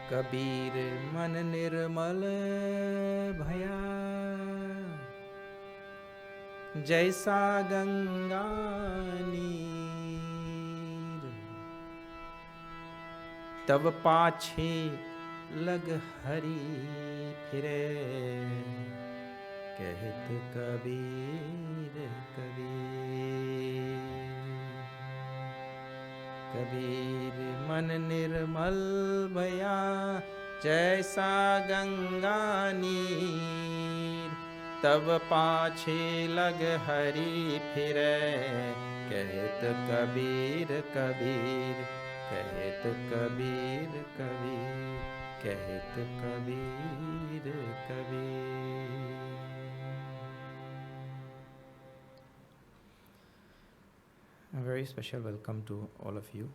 कबीर मन निर्मल भया, जैसा गंगा नीर। तब पाछे लग हरि फिरे, कहत कबीर कबीर। कबीर मन निर्मल भया, जैसा गंगा नीर। तब पाछे लग हरि फिरे, कहत कबीर कबीर। कहत कबीर कबीर, कहत Kabir Kabir. A very special welcome to all of you.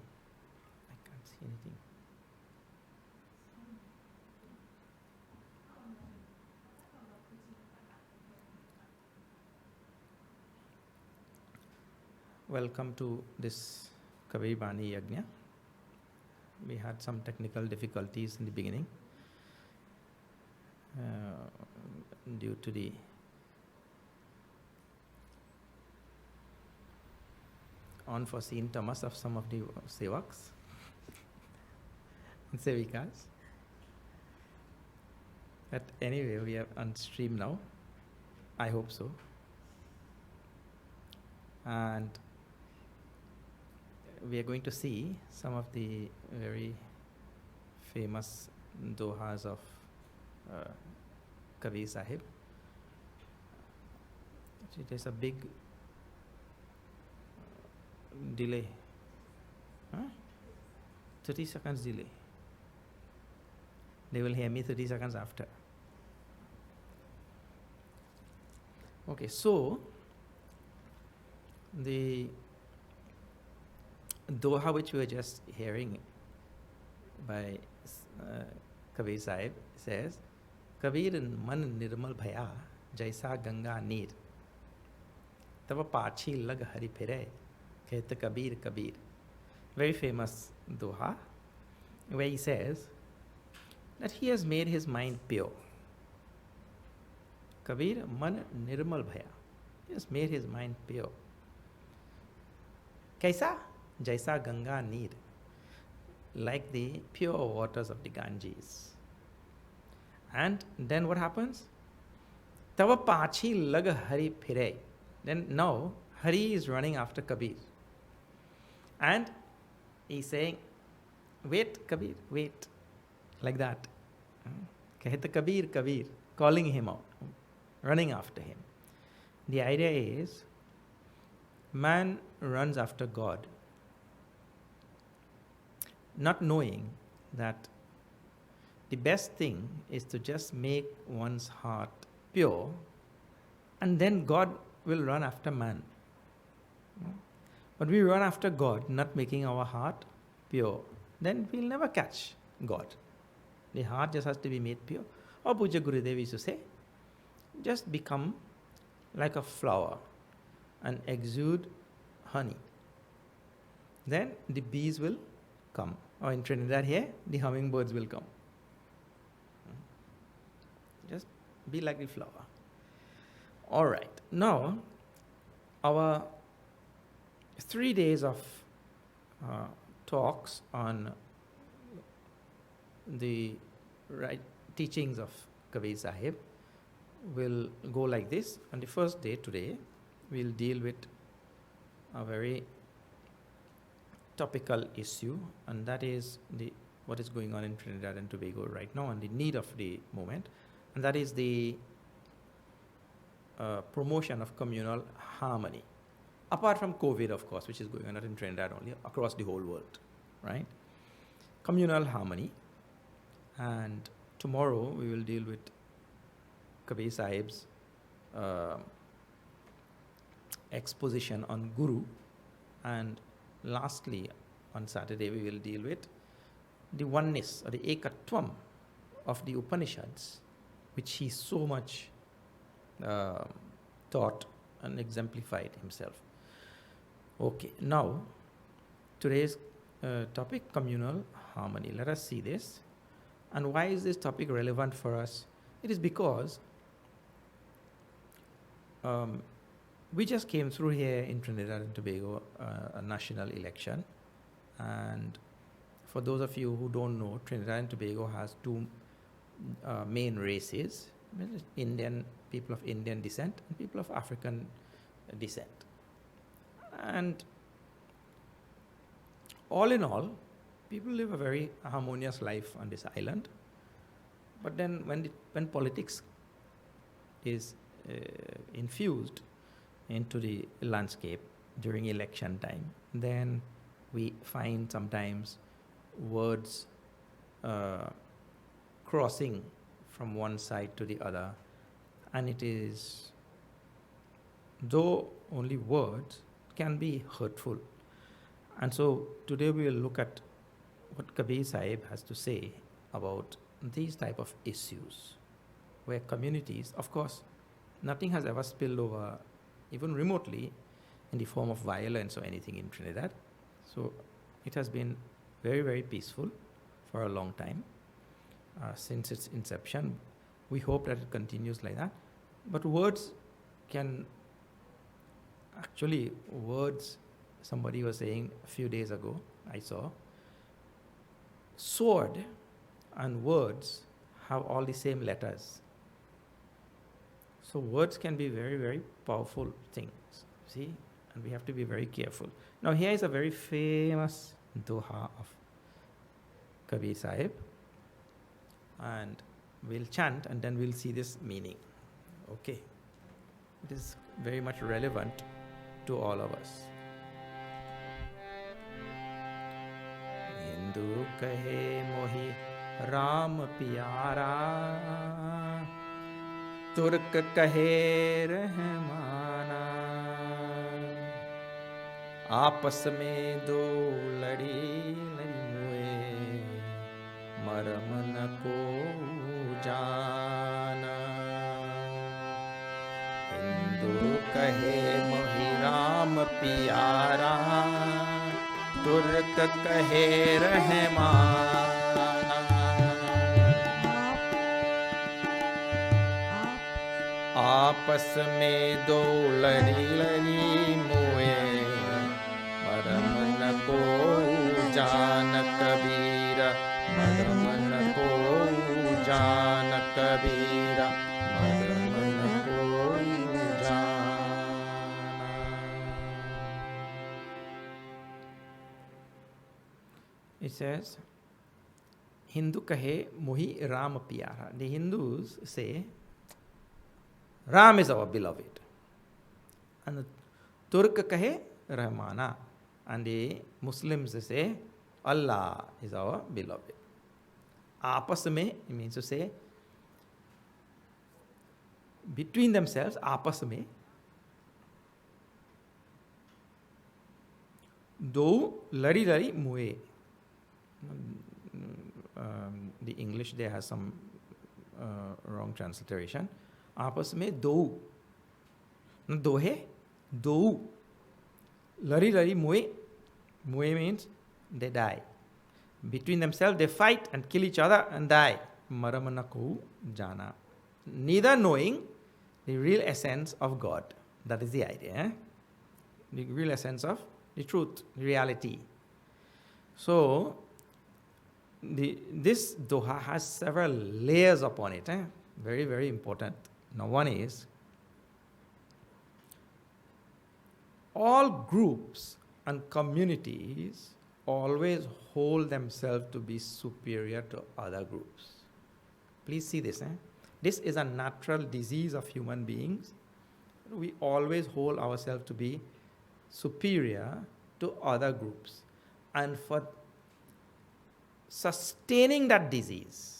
I can't see anything. Welcome to this Kabir Bani Yajna. We had some technical difficulties in the beginning due to the unforeseen tamas of some of the sevaks and sevikas. But anyway, we are on stream now. I hope so. And we are going to see some of the very famous dohas of Kabir Sahib. It is a big delay. 30 seconds delay. They will hear me 30 seconds after. Okay, so the doha which we were just hearing by Kabir Sahib says, Kabir man nirmal bhaya, jaisa ganga neer. Tava pachi lag hari phire, kehta Kabir Kabir. Very famous doha, where he says that he has made his mind pure. Kabir man nirmal bhaya. He has made his mind pure. Kaisa? Jaisa Ganga Neer. Like the pure waters of the Ganges. And then what happens? Tava pachi lag hari phire. Then now Hari is running after Kabir. And he's saying, wait Kabir, wait. Like that. Kahita Kabir, Kabir. Calling him out. Running after him. The idea is, man runs after God, not knowing that the best thing is to just make one's heart pure, and then God will run after man. But we run after God, not making our heart pure. Then we'll never catch God. The heart just has to be made pure. Or Puja Gurudev used to say, just become like a flower and exude honey. Then the bees will come. Or in Trinidad here, the hummingbirds will come. Just be like the flower. All right. Now, our 3 days of talks on the right teachings of Kabir Sahib will go like this. On the first day today, we'll deal with a very topical issue, and that is what is going on in Trinidad and Tobago right now and the need of the moment, and that is the promotion of communal harmony. Apart from COVID, of course, which is going on not in Trinidad only, across the whole world, right? Communal harmony. And tomorrow we will deal with Kabir Sahib's exposition on Guru, and lastly on Saturday we will deal with the oneness or the ekatvam of the Upanishads, which he so much taught and exemplified himself. Okay, now today's topic, communal harmony. Let us see this. And why is this topic relevant for us? It is because we just came through here in Trinidad and Tobago a national election. And for those of you who don't know, Trinidad and Tobago has two main races: Indian, people of Indian descent, and people of African descent. And all in all, people live a very harmonious life on this island. But then when politics is infused into the landscape during election time, then we find sometimes words crossing from one side to the other, and it is, though only words, can be hurtful. And so today we will look at what Kabir Sahib has to say about these type of issues, where communities, of course, nothing has ever spilled over, even remotely, in the form of violence or anything in Trinidad. So it has been very, very peaceful for a long time, since its inception. We hope that it continues like that. But words can, actually words, somebody was saying a few days ago, I saw, sword and words have all the same letters. So words can be very, very powerful things, see, and we have to be very careful. Now here is a very famous Doha of Kabir Sahib, and we'll chant and then we'll see this meaning. Okay, it is very much relevant to all of us. Hindu kahe mohi Ram pyara, Turk kahe रहमाना, आपस में दो लड़ी लड़ी मरम न को जाना. हिंदू कहे मोहि राम प्यारा, तुर्क कहे रहमाना, आपस में दो लड़ी लड़ी मोए, मरम न को जान कबीरा, मरम न को जान कबीरा, मरम न को जाना. It says, Hindu kahe mohi Ram pyara. The Hindus say Ram is our beloved, and the Turk kahe Rahmana, and the Muslims say Allah is our beloved. Aapas mein, it means to say between themselves, aapas mein do lari lari muye. The English there has some wrong transliteration. आपस में दो, दोहे दो, लरी लरी मुए, मुए means they die. Between themselves they fight and kill each other and die. Maram na ko jana. Neither knowing the real essence of God. That is the idea. The real essence of the truth, reality. So this Doha has several layers upon it. Very, very important. Now one is, all groups and communities always hold themselves to be superior to other groups. Please see this. This is a natural disease of human beings. We always hold ourselves to be superior to other groups. And for sustaining that disease,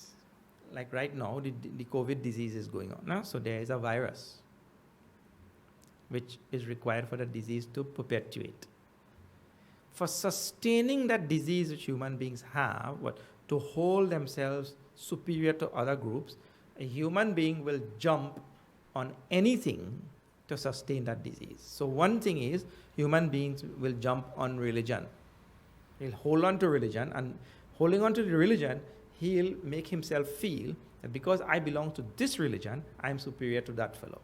like right now, the COVID disease is going on. So there is a virus which is required for the disease to perpetuate. For sustaining that disease which human beings have, to hold themselves superior to other groups, a human being will jump on anything to sustain that disease. So one thing is, human beings will jump on religion. He'll hold on to religion, and holding on to the religion, he'll make himself feel that because I belong to this religion, I am superior to that fellow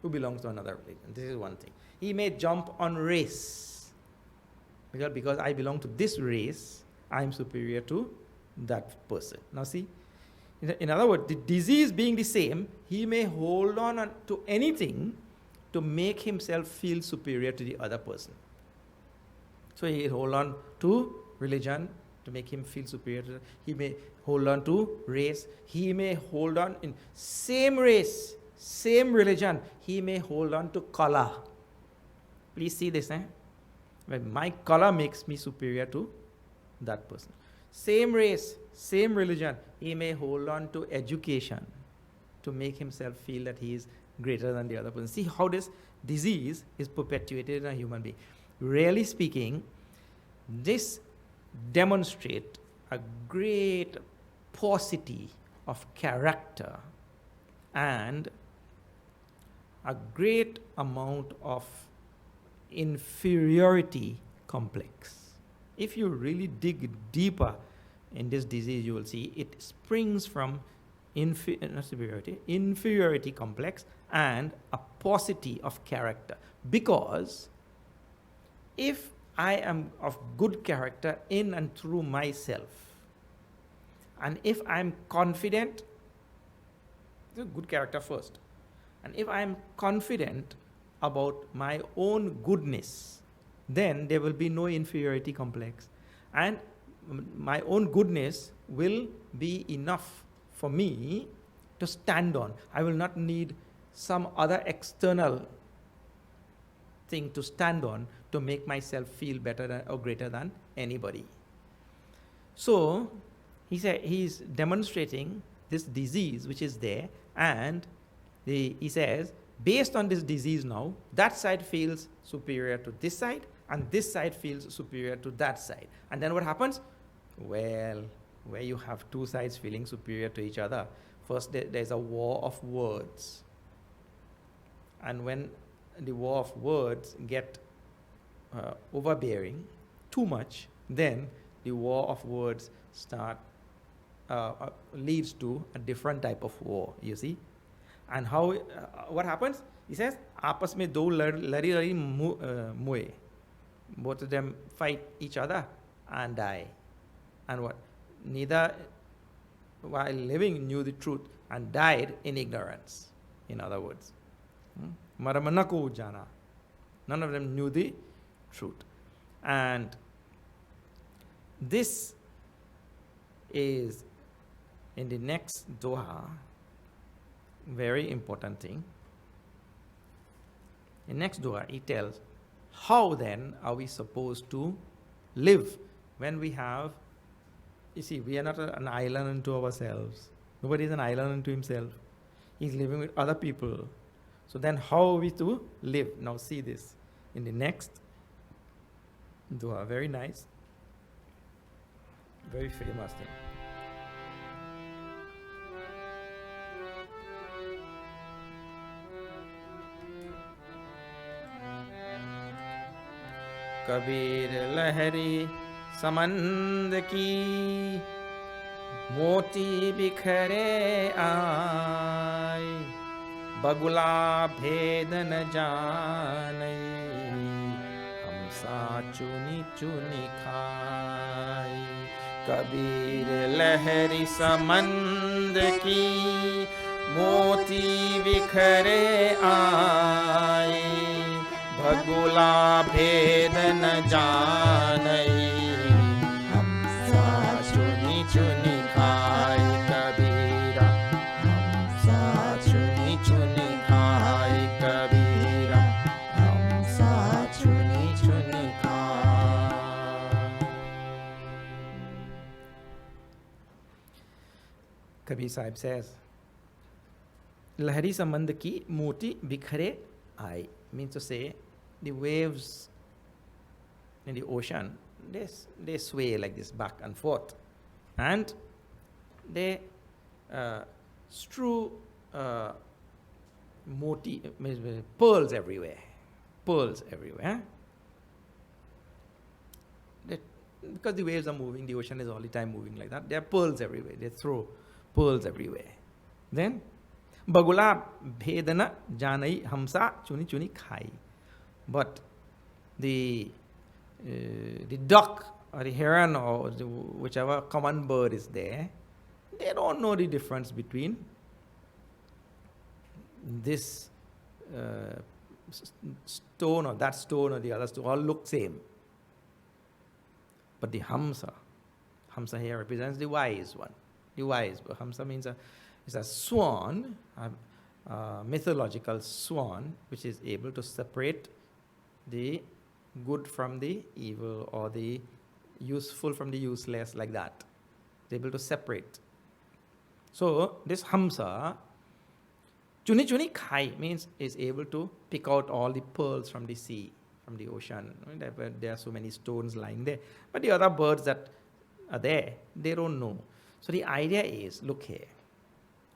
who belongs to another religion. This is one thing. He may jump on race. Because I belong to this race, I am superior to that person. Now see, in other words, the disease being the same, he may hold on to anything to make himself feel superior to the other person. So he hold on to religion to make him feel superior to. He may hold on to race. He may hold on in same race, same religion. He may hold on to color. Please see this, when my color makes me superior to that person. Same race, same religion. He may hold on to education to make himself feel that he is greater than the other person. See how this disease is perpetuated in a human being. Really speaking, this demonstrates a great paucity of character and a great amount of inferiority complex. If you really dig deeper in this disease, you will see it springs from inferiority complex and a paucity of character. Because if I am of good character in and through myself, and if I am confident, good character first, and if I am confident about my own goodness, then there will be no inferiority complex. And my own goodness will be enough for me to stand on. I will not need some other external thing to stand on to make myself feel better than, or greater than anybody. So he's demonstrating this disease which is there, and he says, based on this disease now, that side feels superior to this side, and this side feels superior to that side. And then what happens? Well, where you have two sides feeling superior to each other, first there's a war of words. And when the war of words get overbearing, too much, then the war of words leads to a different type of war, you see. And how, what happens? He says, "Aapas mein do lari moe." Both of them fight each other and die. And what? Neither, while living, knew the truth and died in ignorance. In other words, Maramanako jana. None of them knew the truth. And this is in the next Doha, very important thing. In next Doha, he tells, how then are we supposed to live when we have, you see, we are not an island unto ourselves. Nobody is an island unto himself. He's living with other people. So then how are we to live? Now see this in the next Doha. Very nice. Very famous thing. Kabir लहरी समंद की मोती बिखरे आए बगुला भेद न जाने हमसा चुनी चुनी खाए कबीर लहरी समंद की मोती बिखरे आए भगुला भेद न जानई हमसा चुनी चुनी खाए कबीरा हमसा चुनी चुनी खाए कबीरा हमसा चुनी चुनी खाए. Kabir Sahib says, Lahari Sambandh ki moti bikhare aaye, means to say, the waves in the ocean, they sway like this back and forth, and they strew pearls everywhere. because the waves are moving, the ocean is all the time moving like that. There are pearls everywhere. They throw pearls everywhere. Then, Bagula bhedana janai hamsa chuni chuni khai. But the duck or the heron or whichever common bird is there, they don't know the difference between this stone or that stone or the other stone. All look same. But the Hamsa here represents the wise one. The wise. But Hamsa means is a swan, a mythological swan, which is able to separate the good from the evil or the useful from the useless, like that. It's able to separate. So this Hamsa, chuni chuni khai, means is able to pick out all the pearls from the sea, from the ocean. There are so many stones lying there. But the other birds that are there, they don't know. So the idea is, look here,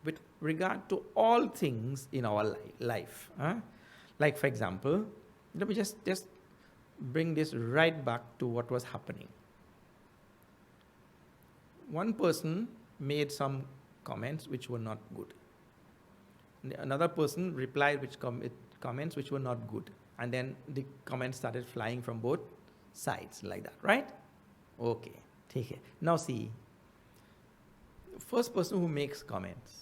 with regard to all things in our life, like for example, let me just bring this right back to what was happening. One person made some comments which were not good. Another person replied with comments which were not good. And then the comments started flying from both sides like that, right? Okay, take it. Now see, first person who makes comments.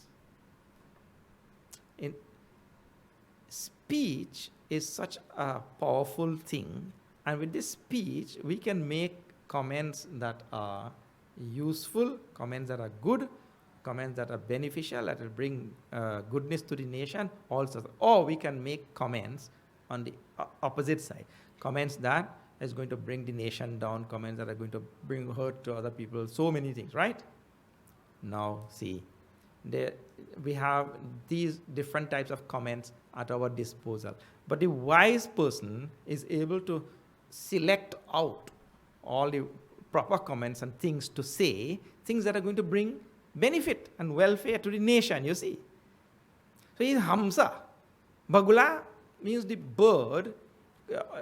In speech is such a powerful thing, and with this speech we can make comments that are useful, comments that are good, comments that are beneficial, that will bring goodness to the nation, also. Or we can make comments on the opposite side, comments that is going to bring the nation down, comments that are going to bring hurt to other people, so many things, right? Now see, we have these different types of comments at our disposal. But the wise person is able to select out all the proper comments and things to say, things that are going to bring benefit and welfare to the nation, you see. So he's Hamsa. Bagula means the bird,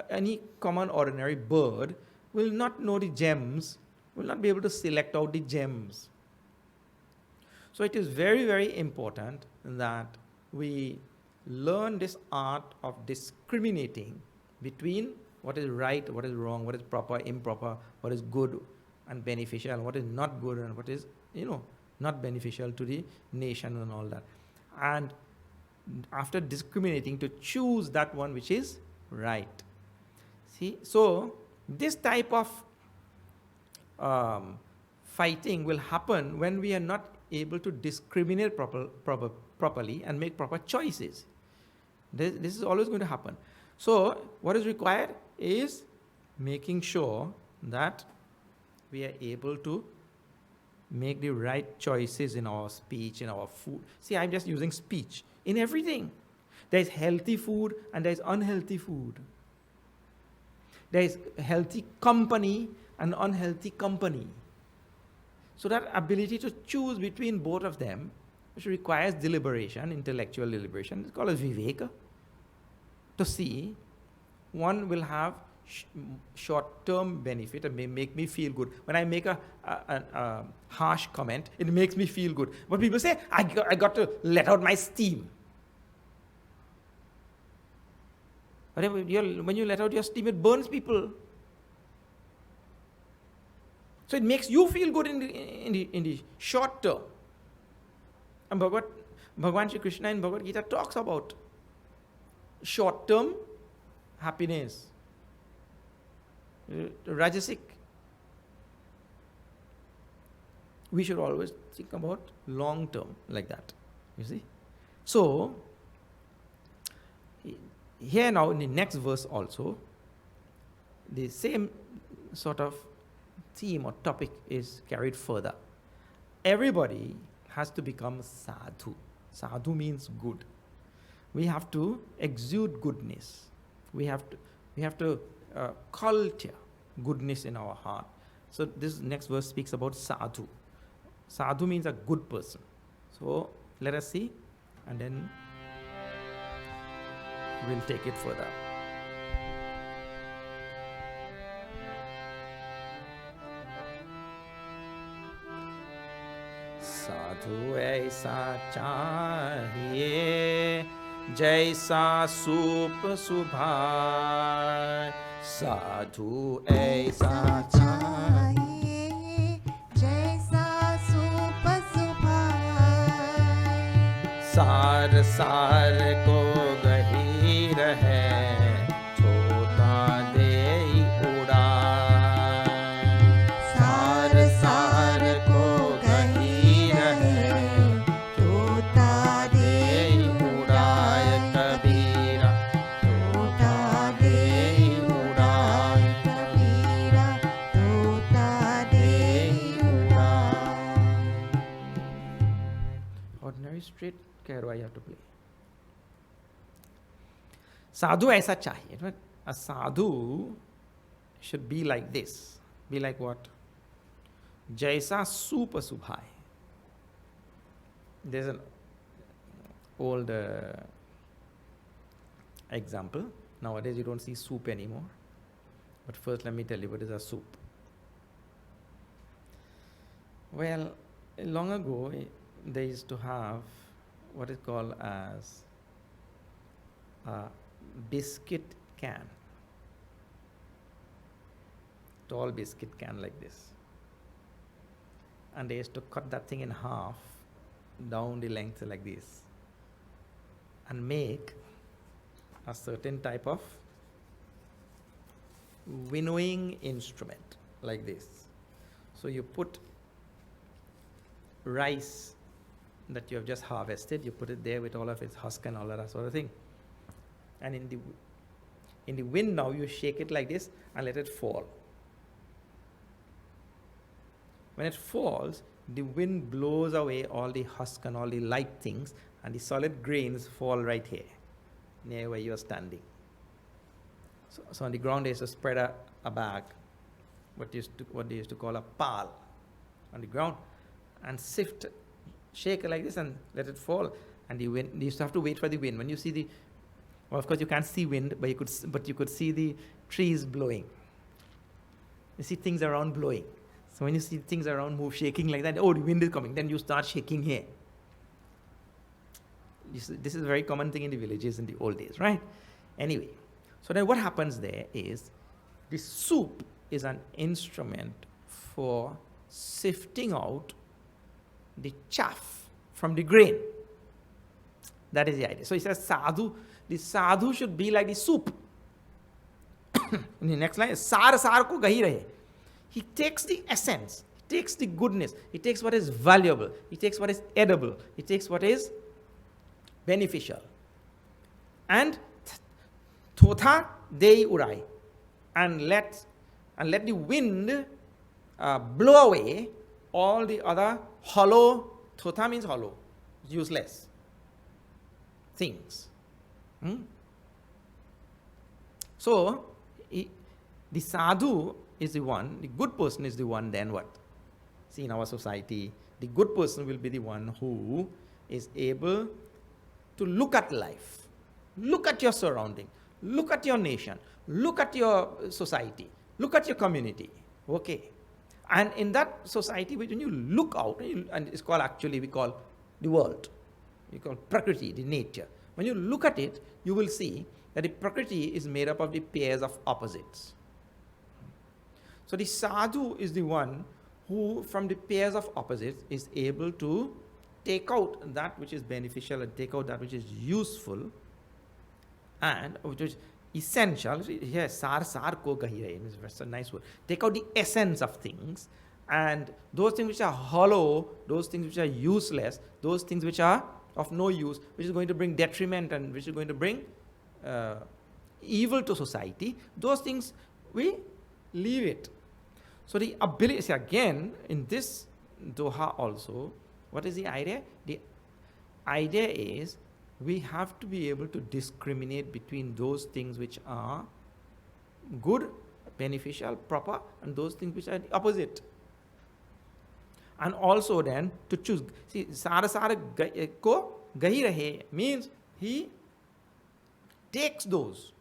any common ordinary bird will not know the gems, will not be able to select out the gems. So it is very, very important that we learn this art of discriminating between what is right, what is wrong, what is proper, improper, what is good and beneficial, what is not good and what is, not beneficial to the nation and all that. And after discriminating, to choose that one which is right. See, so this type of fighting will happen when we are not able to discriminate properly and make proper choices. This is always going to happen. So what is required is making sure that we are able to make the right choices in our speech, in our food. See, I'm just using speech. In everything, there is healthy food and there is unhealthy food. There is healthy company and unhealthy company. So that ability to choose between both of them, which requires deliberation, intellectual deliberation, it's called as viveka. To see, one will have short-term benefit and may make me feel good. When I make a harsh comment, it makes me feel good. But people say, I got to let out my steam. When you let out your steam, it burns people. So it makes you feel good in the short term. And Bhagavan Shri Krishna in Bhagavad Gita talks about short-term happiness, rajasic. We should always think about long-term like that, you see. So, here now in the next verse also, the same sort of theme or topic is carried further. Everybody has to become sadhu. Sadhu means good. We have to exude goodness. We have to culture goodness in our heart. So this next verse speaks about sadhu. Sadhu means a good person. So let us see, and then we'll take it further. साधु ऐसा चाहिए जैसा soup सुभाए, साधु ऐसा चाहिए जैसा soup सुभाए, सार सार को गहीर है छोटा दे उड़ाए, सार सार को गहीर है तोता दे उड़ाए कबीरा, तोता दे उड़ाए कबीरा, तोता दे उड़ाए. ordinary straight karo I have to play. Sadhu aisa chahiye. A sadhu should be like this. Be like what? Jaisa super subhai. There's an old example. Nowadays you don't see soup anymore. But first let me tell you what is a soup. Well, long ago they used to have what is called as a biscuit can. Tall biscuit can like this. And they used to cut that thing in half down the length like this and make a certain type of winnowing instrument like this. So you put rice that you have just harvested, you put it there with all of its husk and all that sort of thing. And in the wind now you shake it like this and let it fall. When it falls, the wind blows away all the husk and all the light things, and the solid grains fall right here, near where you are standing. So on the ground they used to spread a bag, what they used to call a pal, on the ground, and sift, shake it like this and let it fall. And the wind, you used to have to wait for the wind. When you see well, of course you can't see wind, but you could see the trees blowing. You see things around blowing. So when you see things around move, shaking like that, oh, the wind is coming, then you start shaking here. This is a very common thing in the villages in the old days, right? Anyway, so then what happens there is, the soup is an instrument for sifting out the chaff from the grain. That is the idea. So he says the sadhu should be like the soup. In the next line, sar sar ko gahi rahe. He takes the essence, he takes the goodness, he takes what is valuable, he takes what is edible, he takes what is beneficial. And thotha dei urai. And let the wind blow away all the other hollow, thotha means hollow, useless things. So, the sadhu is the one, the good person is the one, then what? See, in our society, the good person will be the one who is able to look at life, look at your surrounding, look at your nation, look at your society, look at your community, okay? And in that society, when you look out, and it's called, actually we call the world, we call Prakriti, the nature. When you look at it, you will see that the Prakriti is made up of the pairs of opposites. So the sadhu is the one who, from the pairs of opposites, is able to take out that which is beneficial and take out that which is useful and which is essential. Here, sar ko kahi rahe. That's a nice word. Take out the essence of things, and those things which are hollow, those things which are useless, those things which are of no use, which is going to bring detriment and which is going to bring evil to society, those things we leave it. So the ability, see again, in this Doha also, what is the idea? The idea is we have to be able to discriminate between those things which are good, beneficial, proper, and those things which are the opposite. And also then to choose. See, sara ko gahi rahe means he takes those.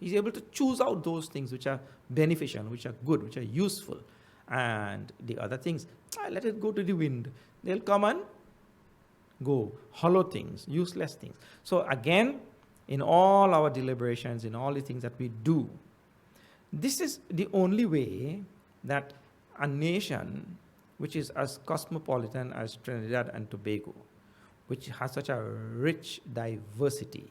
He's able to choose out those things which are beneficial, which are good, which are useful. and the other things, let it go to the wind. They'll come and go. Hollow things, useless things. So again, in all our deliberations, in all the things that we do, this is the only way that a nation which is as cosmopolitan as Trinidad and Tobago, which has such a rich diversity,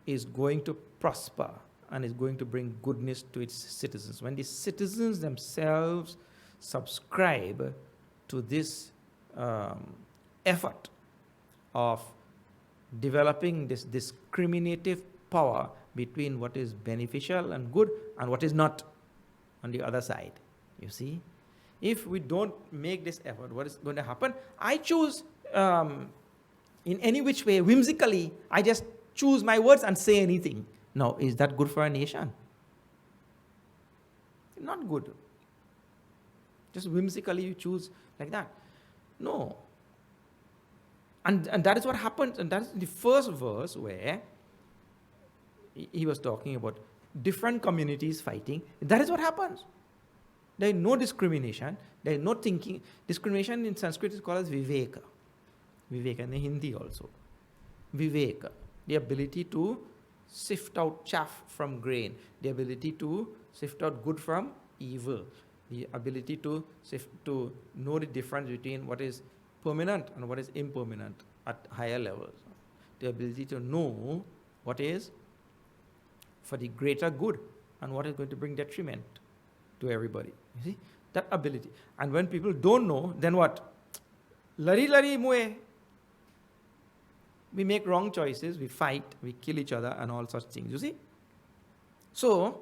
is going to prosper and is going to bring goodness to its citizens. When the citizens themselves subscribe to this effort of developing this discriminative power between what is beneficial and good and what is not on the other side, you see? If we don't make this effort, what is going to happen? I choose, in any which way, whimsically, I just choose my words and say anything. Now, is that good for a nation? Not good. Just whimsically you choose like that. No. And that is what happens, and that's the first verse where he was talking about different communities fighting. That is what happens. There is no discrimination. There is no thinking. Discrimination in Sanskrit is called as viveka. Viveka, and in Hindi also. Viveka, the ability to sift out chaff from grain, the ability to sift out good from evil, the ability to know the difference between what is permanent and what is impermanent at higher levels, the ability to know what is for the greater good and what is going to bring detriment to everybody. You see, that ability. And when people don't know, then what? Lari mue. We make wrong choices, we fight, we kill each other and all such things, you see. So,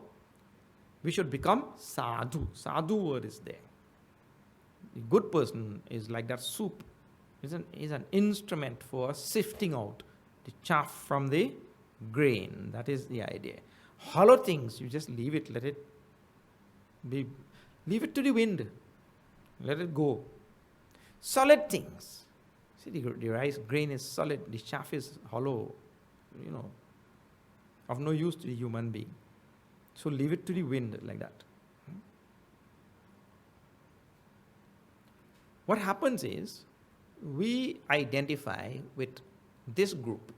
we should become sadhu. Sadhu word is there. The good person is like that soup. Is an instrument for sifting out the chaff from the grain. That is the idea. Hollow things, you just leave it, let it be, leave it to the wind. Let it go. Solid things. See, the rice grain is solid, the chaff is hollow, of no use to the human being. So leave it to the wind like that. What happens is, we identify with this group.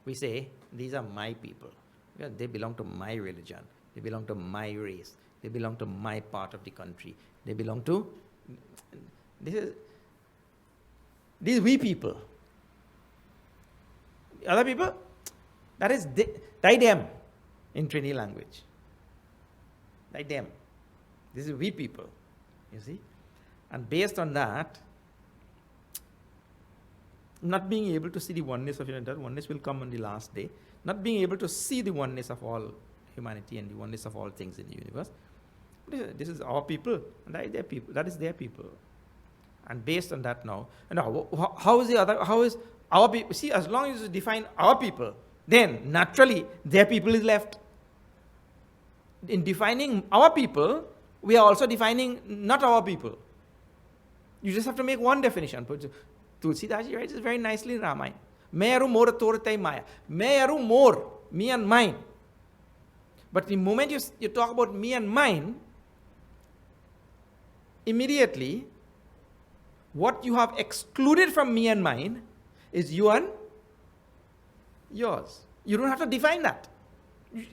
We say, these are my people. They belong to my religion. They belong to my race. They belong to my part of the country. They belong to... These we people. The other people, that is they them in Trini language. They them. This is we people, you see. And based on that, not being able to see the oneness of humanity, that oneness will come on the last day, not being able to see the oneness of all humanity and the oneness of all things in the universe. This is our people, and that is their people. That is their people. And based on that now, how is our people? See, as long as you define our people, then naturally their people is left. In defining our people, we are also defining not our people. You just have to make one definition. Tulsidaji writes this very nicely in Ramayana. Meyaru more toratai maya. Meyaru more, me and mine. But the moment you talk about me and mine, immediately, what you have excluded from me and mine is you and yours. You don't have to define that.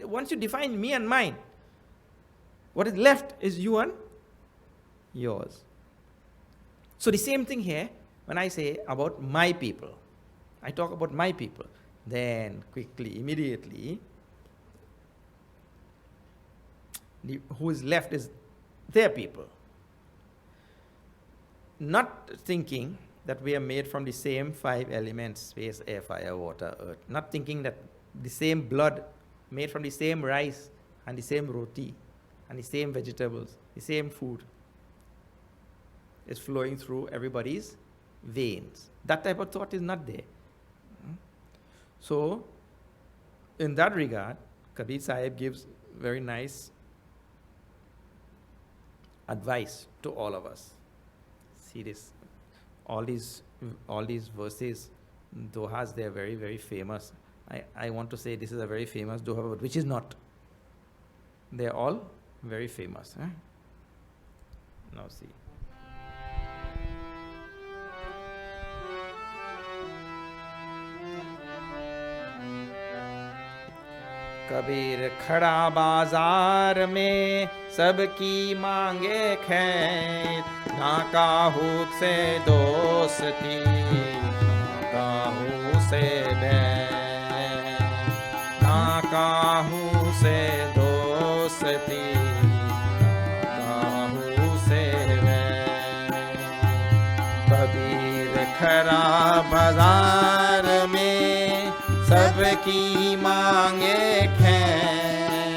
Once you define me and mine, what is left is you and yours. So the same thing here, when I say about my people, I talk about my people, then quickly, immediately, who is left is their people. Not thinking that we are made from the same 5 elements, space, air, fire, water, earth. Not thinking that the same blood made from the same rice and the same roti and the same vegetables, the same food is flowing through everybody's veins. That type of thought is not there. So, in that regard, Kabir Sahib gives very nice advice to all of us. See this, all these verses, dohas, they are very, very famous. I want to say this is a very famous doha, but which is not. They are all very famous. Now see. Kabir खड़ा बाजार में सबकी मांगे खैर, ना काहू से दोस्ती ना काहू से बैर, ना काहू से दोस्ती ना काहू से बैर। कबीर खड़ा बाजार में सबकी मांगे खैर,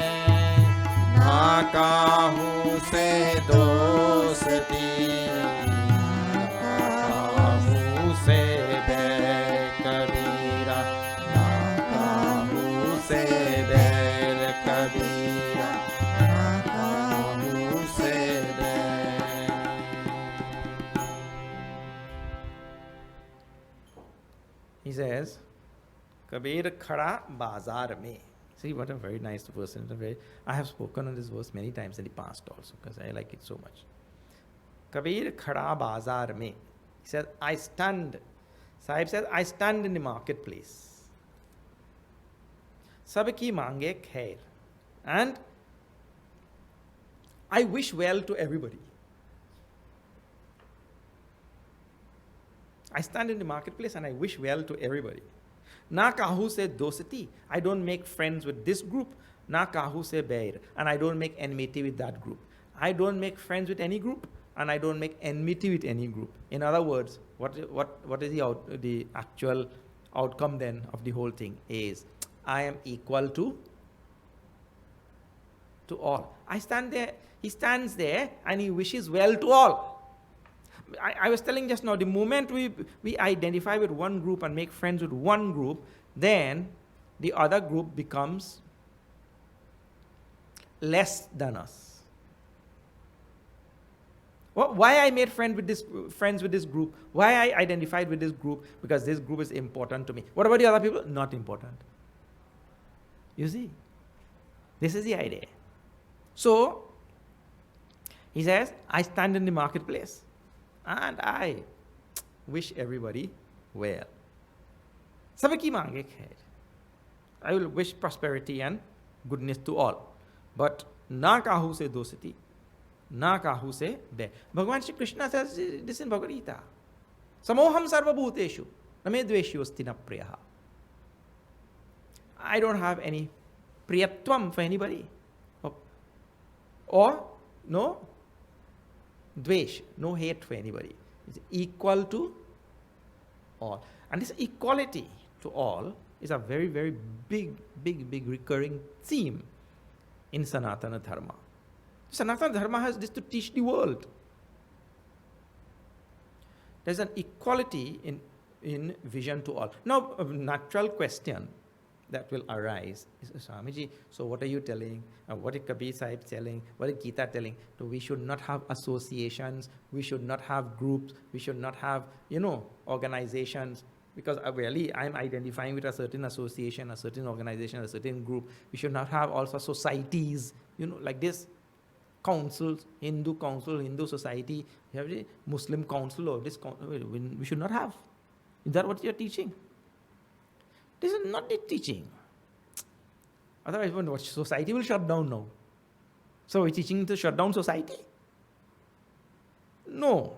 ना काहू से दोस्ती ना काहू से बैर। कबीरा ना काहू से बैर, कबीरा ना काहू से बैर। He says, Kabir khada bazar mein. See what a very nice verse. I have spoken on this verse many times in the past also because I like it so much. Kabir khada bazar mein. He says, I stand. Sahib says, I stand in the marketplace. Sabki mange khair. And I wish well to everybody. I stand in the marketplace and I wish well to everybody. Na kahu se dosti, I don't make friends with this group. Na kahu se bair, and I don't make enmity with that group. I don't make friends with any group, and I don't make enmity with any group. In other words, what is the actual outcome then of the whole thing is, I am equal to all. I stand there, he stands there, and he wishes well to all. I was telling just now, the moment we identify with one group and make friends with one group, then the other group becomes less than us. Why I made friends with this group? Why I identified with this group? Because this group is important to me. What about the other people? Not important. You see? This is the idea. So, he says, I stand in the marketplace. And I wish everybody well. Sabki mange khair. I will wish prosperity and goodness to all. But na kahu se dosti, na kahu se bair. Bhagavan Shri Krishna says this in Bhagavad Gita. Samoham sarva bhuteshu, name dveshyosti na priyaha. I don't have any priyatvam for anybody. Or no dvesh, no hate for anybody. It's equal to all. And this equality to all is a very, very big recurring theme in Sanatana Dharma. Sanatana Dharma has this to teach the world. There's an equality in vision to all. Now, a natural question that will arise is, Swamiji, so what are you telling? What is Kabir Sahib telling? What is Gita telling? So we should not have associations, we should not have groups, we should not have, organizations, because really I'm identifying with a certain association, a certain organization, a certain group. We should not have also societies, like this. Councils, Hindu council, Hindu society, you have a Muslim council or this, we should not have. Is that what you're teaching? This is not the teaching. Otherwise, society will shut down now. So we're teaching to shut down society? No.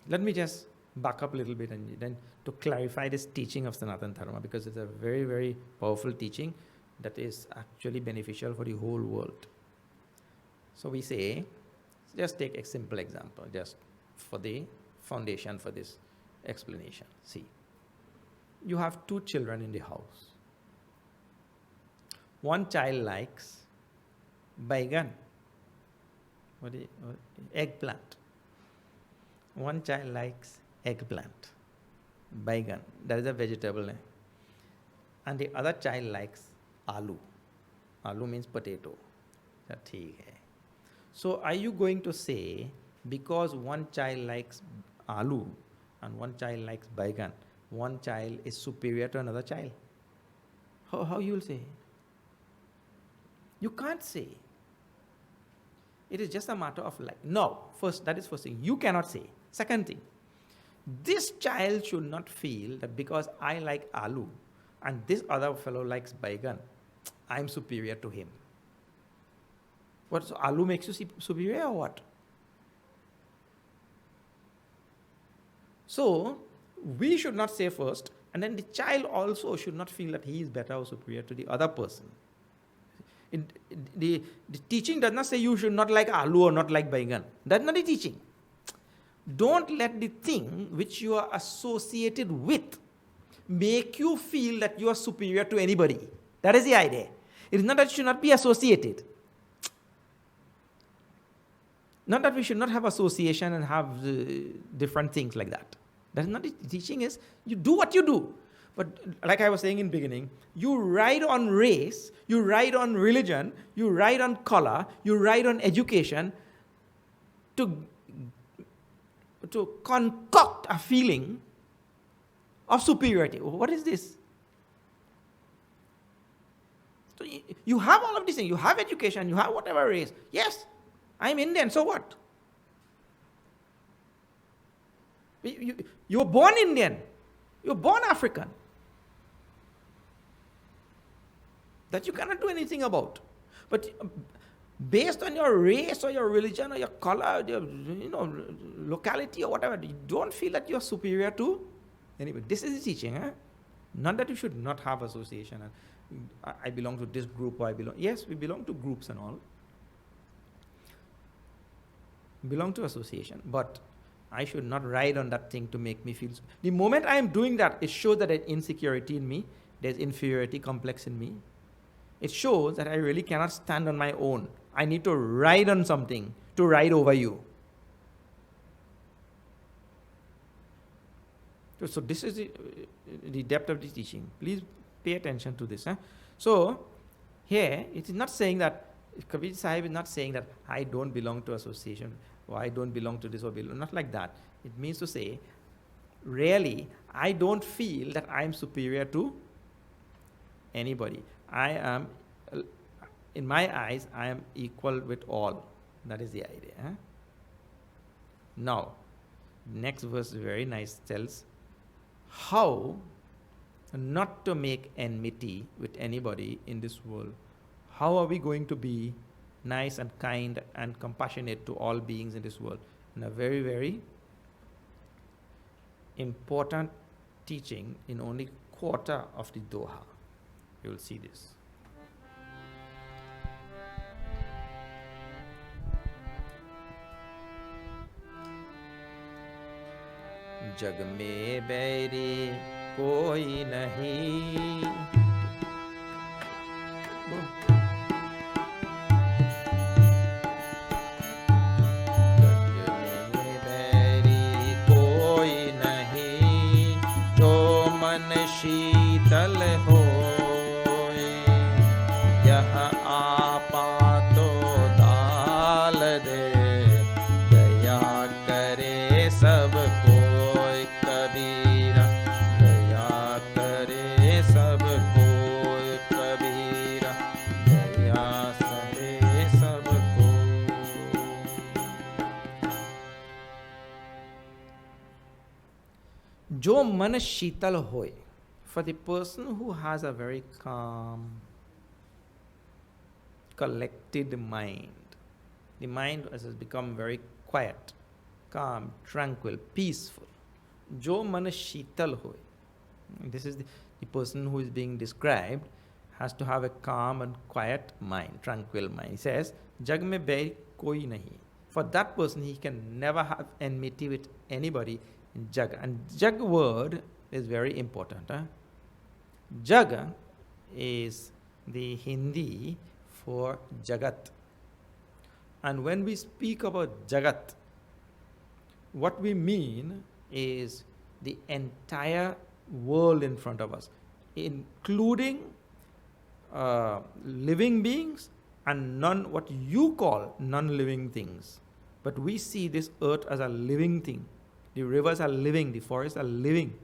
Let me just back up a little bit and then to clarify this teaching of Sanatana Dharma, because it's a very, very powerful teaching that is actually beneficial for the whole world. So we say, just take a simple example, just for the foundation for this explanation. See. You have two children in the house. One child likes baigan, eggplant. One child likes eggplant, baigan, that is a vegetable name. And the other child likes aloo. Aloo means potato. So are you going to say, because one child likes aloo and one child likes baigan, one child is superior to another child? How you will say? You can't say. It is just a matter of like. No, first, that is first thing. You cannot say. Second thing, this child should not feel that because I like aloo and this other fellow likes baigan, I'm superior to him. What, so aloo makes you superior or what? So, we should not say first, and then the child also should not feel that he is better or superior to the other person. The teaching does not say you should not like aloo or not like baigan. That's not the teaching. Don't let the thing which you are associated with make you feel that you are superior to anybody. That is the idea. It is not that you should not be associated. Not that we should not have association and have different things like that. That is not the teaching. Is you do what you do. But like I was saying in the beginning, you ride on race, you ride on religion, you ride on color, you ride on education to concoct a feeling of superiority. What is this? So you have all of these things. You have education, you have whatever race. Yes, I'm Indian, so what? You were born Indian. You were born African. That you cannot do anything about. But based on your race or your religion or your color, your locality or whatever, you don't feel that you're superior to anybody. This is the teaching. Not that you should not have association. I belong to this group or I belong. Yes, we belong to groups and all. Belong to association. But I should not ride on that thing to make me feel. The moment I am doing that, it shows that there's insecurity in me. There's inferiority complex in me. It shows that I really cannot stand on my own. I need to ride on something to ride over you. So this is the depth of the teaching. Please pay attention to this. So here it is not saying that, Kabir Sahib is not saying that I don't belong to association or I don't belong to this or belong, not like that. It means to say, really, I don't feel that I am superior to anybody. I am, in my eyes, I am equal with all. That is the idea. Now, next verse is very nice, tells how not to make enmity with anybody in this world. How are we going to be nice and kind and compassionate to all beings in this world? And a very, very important teaching in only quarter of the Doha. You will see this. जग में बैरी कोई नहीं जग में बैरी कोई नहीं जो मन शीतल हो यह आपा तो डाल दे दया करे सब कोई कबीरा दया करे सब कोई कबीरा दया करे सब को जो मन शीतल होए. For the person who has a very calm, collected mind, the mind has become very quiet, calm, tranquil, peaceful. Jo man sheetal hoy. This is the person who is being described has to have a calm and quiet mind, tranquil mind. He says, Jag mein bair koi nahi. For that person, he can never have enmity with anybody in Jag. And Jag word is very important. Jag is the Hindi for Jagat. And when we speak about Jagat, what we mean is the entire world in front of us, including living beings and what you call non-living things. But we see this earth as a living thing. The rivers are living, the forests are living.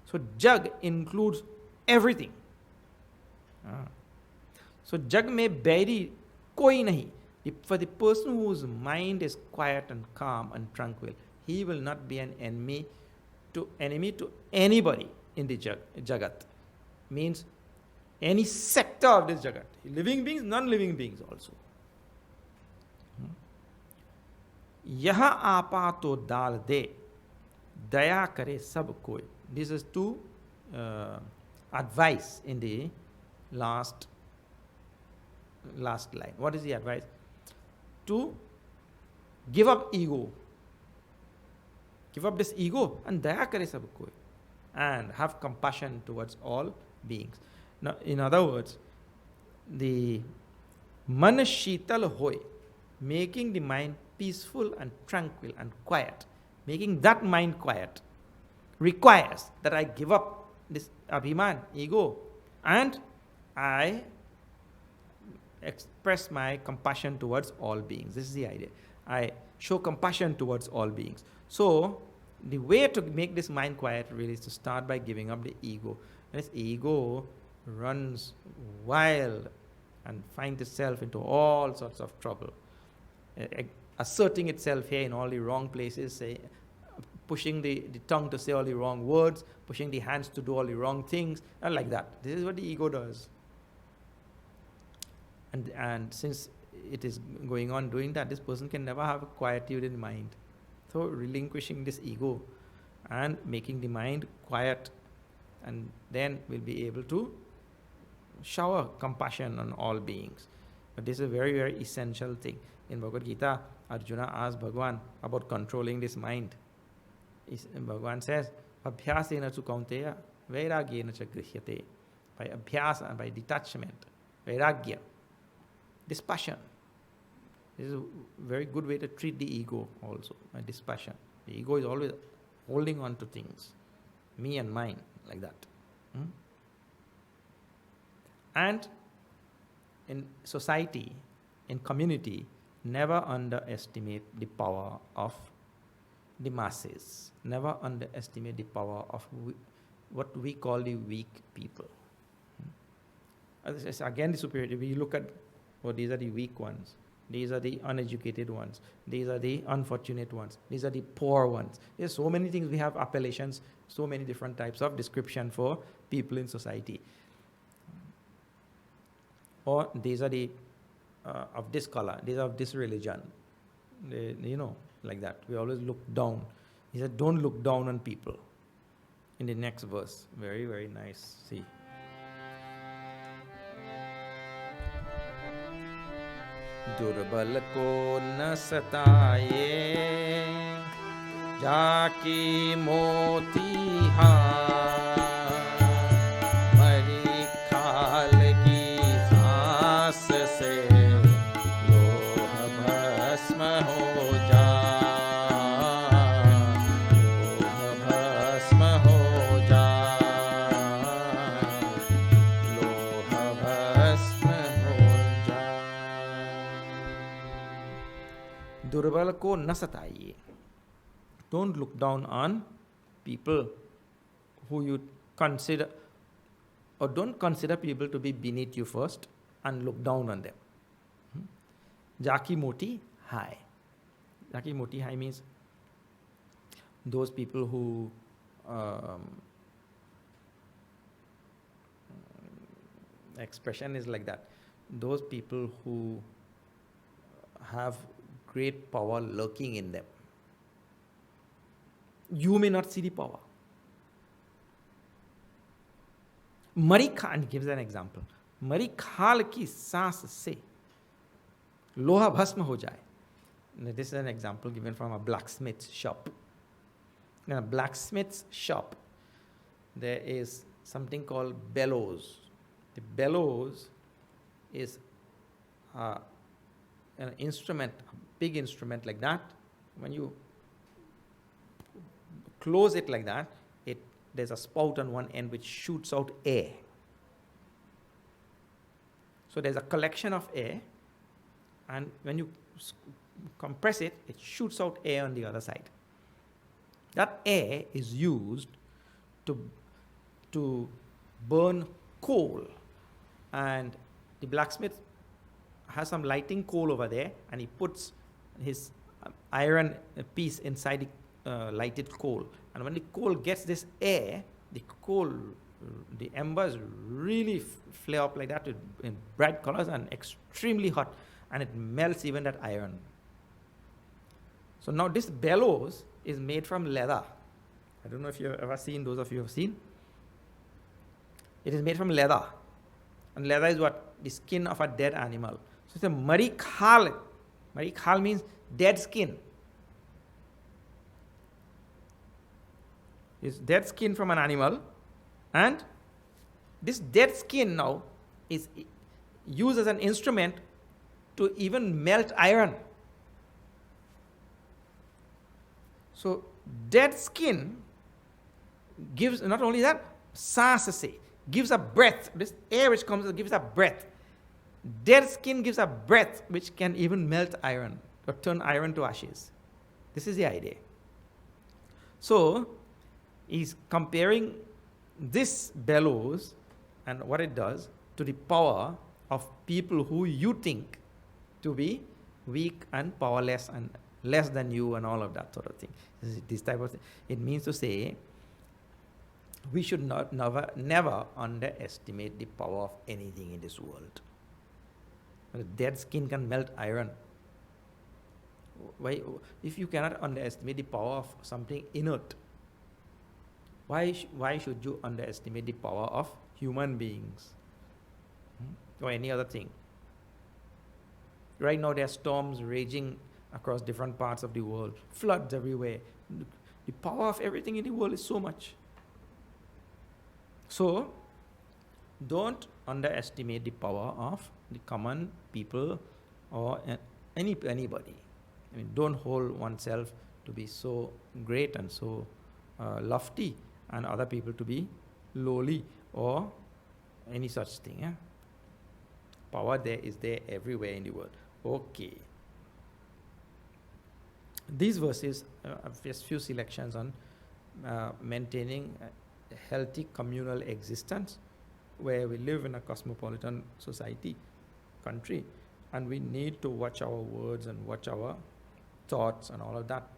So Jag includes everything. So Jag mein bairi koi nahi. For the person whose mind is quiet and calm and tranquil, he will not be an enemy to anybody in the jagat. Means any sector of this jagat. Living beings, non-living beings also. Yaha apa to dal de, daya kare sab koi. This is two advice in the last line. What is the advice? To give up ego. Give up this ego and daya kare sab koi. And have compassion towards all beings. Now, in other words, the man shital hoy, making the mind peaceful and tranquil and quiet, making that mind quiet, requires that I give up this abhiman, ego, and I express my compassion towards all beings. This is the idea. I show compassion towards all beings. So, the way to make this mind quiet really is to start by giving up the ego. And this ego runs wild and finds itself into all sorts of trouble, asserting itself here in all the wrong places, pushing the tongue to say all the wrong words, pushing the hands to do all the wrong things, and like that. This is what the ego does. And since it is going on doing that, this person can never have a quietude in mind. So relinquishing this ego and making the mind quiet, and then we'll be able to shower compassion on all beings. But this is a very, very essential thing. In Bhagavad Gita, Arjuna asked Bhagavan about controlling this mind. Bhagavan says, Abhyasena tu kaunteya, vairagyena cha grihyate. By abhyasa and by detachment, vairagya, dispassion. This is a very good way to treat the ego also, by dispassion. The ego is always holding on to things, me and mine, like that. And in society, in community, never underestimate the power of the masses. Never underestimate the power of what we call the weak people. Again, the superiority. We look at, these are the weak ones. These are the uneducated ones. These are the unfortunate ones. These are the poor ones. There's so many things. We have appellations, so many different types of description for people in society. Or these are the of this color, these are of this religion. Like that. We always look down. He said, don't look down on people. In the next verse. Very, very nice. See. दुर्बल को न सताए जाकी मोती मरी खाल की सांस से लोह भस्म हो जा लोह भस्म हो जा लोह भस्म दुर्बल को न सताइए. Don't look down on people who you consider, or don't consider people to be beneath you first and look down on them. Jaki moti hai. Jaki moti hai means those people who expression is like that. Those people who have great power lurking in them. You may not see the power. Mari Khan gives an example. Mari khal ki saans se loha bhasma ho jaye. This is an example given from a blacksmith's shop. In a blacksmith's shop, there is something called bellows. The bellows is an instrument, a big instrument like that. When you close it like that, there's a spout on one end which shoots out air. So there's a collection of air, and when you compress it, it shoots out air on the other side. That air is used to burn coal, and the blacksmith has some lighting coal over there, and he puts his iron piece inside the lighted coal. And when the coal gets this air, the embers really flare up like that in bright colors and extremely hot, and it melts even that iron. So now this bellows is made from leather. I don't know if you've ever seen, those of you who have seen. It is made from leather. And leather is what? The skin of a dead animal. So it's a mari khal. Mari khal means dead skin. It's dead skin from an animal. And this dead skin now is used as an instrument to even melt iron. So dead skin gives, not only that, saas gives a breath. This air which comes gives a breath. Dead skin gives a breath which can even melt iron or turn iron to ashes. This is the idea. So he's comparing this bellows and what it does to the power of people who you think to be weak and powerless and less than you and all of that sort of thing. This type of thing. It means to say we should never underestimate the power of anything in this world. Dead skin can melt iron. Why, if you cannot underestimate the power of something inert, why should you underestimate the power of human beings or any other thing? Right now there are storms raging across different parts of the world, floods everywhere. The power of everything in the world is so much. So don't underestimate the power of the common people or anybody. I mean, don't hold oneself to be so great and so lofty, and other people to be lowly or any such thing. Yeah? Power is there everywhere in the world. Okay. These verses, just few selections on maintaining a healthy communal existence, where we live in a cosmopolitan society, country, and we need to watch our words and watch our thoughts and all of that.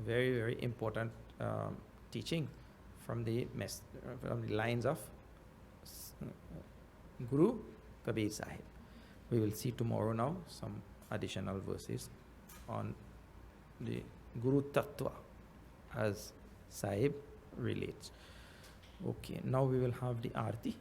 Very, very important teaching from the lines of Guru Kabir Sahib. We will see tomorrow now some additional verses on the Guru Tattva as Sahib relates. Okay, now we will have the Aarti.